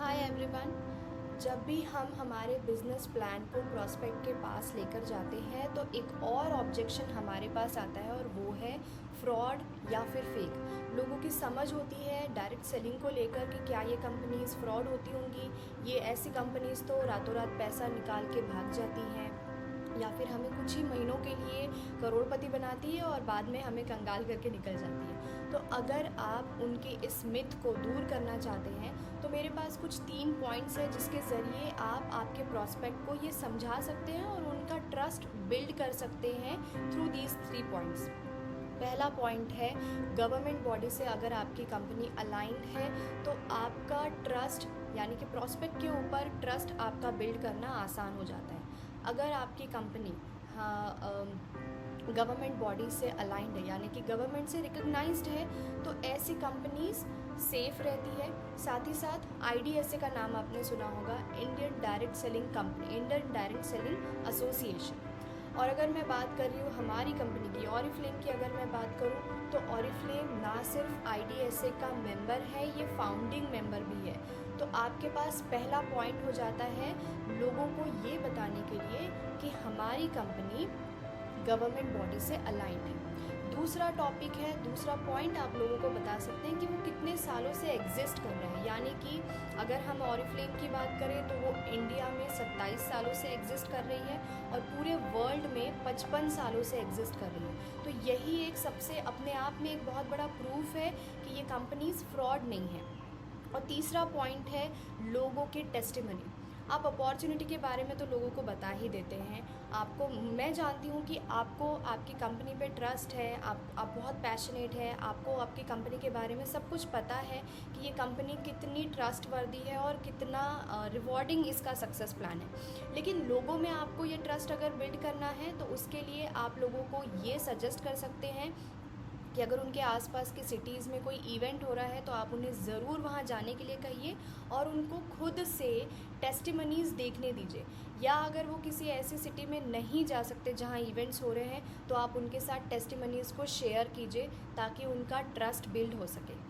Hi everyone. जब भी हम हमारे बिजनेस प्लान को प्रॉस्पेक्ट के पास लेकर जाते हैं तो एक और ऑब्जेक्शन हमारे पास आता है और वो है फ्रॉड या फिर फेक। लोगों की समझ होती है डायरेक्ट सेलिंग को लेकर कि क्या ये कंपनीज़ फ्रॉड होती होंगी, ये ऐसी कंपनीज़ तो रातों रात पैसा निकाल के भाग जाती हैं या फिर हमें कुछ ही महीनों के लिए करोड़पति बनाती है और बाद में हमें कंगाल करके निकल जाती है। तो अगर आप उनके इस मिथ को दूर करना चाहते हैं तो मेरे पास कुछ 3 पॉइंट्स हैं जिसके ज़रिए आप आपके प्रॉस्पेक्ट को ये समझा सकते हैं और उनका ट्रस्ट बिल्ड कर सकते हैं थ्रू दीज 3 पॉइंट्स। पहला पॉइंट है, गवर्नमेंट बॉडी से अगर आपकी कंपनी अलाइंड है तो आपका ट्रस्ट यानी कि प्रॉस्पेक्ट के ऊपर ट्रस्ट आपका बिल्ड करना आसान हो जाता है। अगर आपकी कंपनी गवर्नमेंट बॉडी से अलाइंड है यानी कि गवर्नमेंट से रिकग्नाइज्ड है तो ऐसी कंपनीज सेफ रहती है। साथ ही साथ IDSA का नाम आपने सुना होगा, Indian direct selling company, Indian direct selling association. और अगर मैं बात कर रही हूँ हमारी कंपनी की ऑरिफ्लेम की, अगर मैं बात करूँ तो ऑरिफ्लेम ना सिर्फ IDSA का मेंबर है, ये फाउंडिंग मेंबर भी है। तो आपके पास पहला पॉइंट हो जाता है लोगों को ये बताने के लिए कि हमारी कंपनी गवर्नमेंट बॉडी से अलाइंड है। दूसरा टॉपिक है, दूसरा पॉइंट आप लोगों को बता सकते हैं कि वो कितने सालों से एग्जिस्ट कर रहे हैं। यानी कि अगर हम ऑरिफ्लेम की बात करें तो वो इंडिया में 27 सालों से एग्जिस्ट कर रही है और पूरे वर्ल्ड में 55 सालों से एग्जिस्ट कर रही है। तो यही एक सबसे अपने आप में एक बहुत बड़ा प्रूफ है कि ये कंपनीज फ्रॉड नहीं है। और तीसरा पॉइंट है लोगों के टेस्टिमनी। आप अपॉर्चुनिटी के बारे में तो लोगों को बता ही देते हैं। आपको, मैं जानती हूँ कि आपको आपकी कंपनी पे ट्रस्ट है, आप बहुत पैशनेट है, आपको आपकी कंपनी के बारे में सब कुछ पता है कि ये कंपनी कितनी ट्रस्टवर्दी है और कितना रिवॉर्डिंग इसका सक्सेस प्लान है। लेकिन लोगों में आपको ये ट्रस्ट अगर बिल्ड करना है तो उसके लिए आप लोगों को ये सजेस्ट कर सकते हैं कि अगर उनके आसपास की सिटीज़ में कोई इवेंट हो रहा है तो आप उन्हें ज़रूर वहाँ जाने के लिए कहिए और उनको खुद से टेस्टिमनीज़ देखने दीजिए। या अगर वो किसी ऐसी सिटी में नहीं जा सकते जहाँ इवेंट्स हो रहे हैं तो आप उनके साथ टेस्टिमनीज़ को शेयर कीजिए ताकि उनका ट्रस्ट बिल्ड हो सके।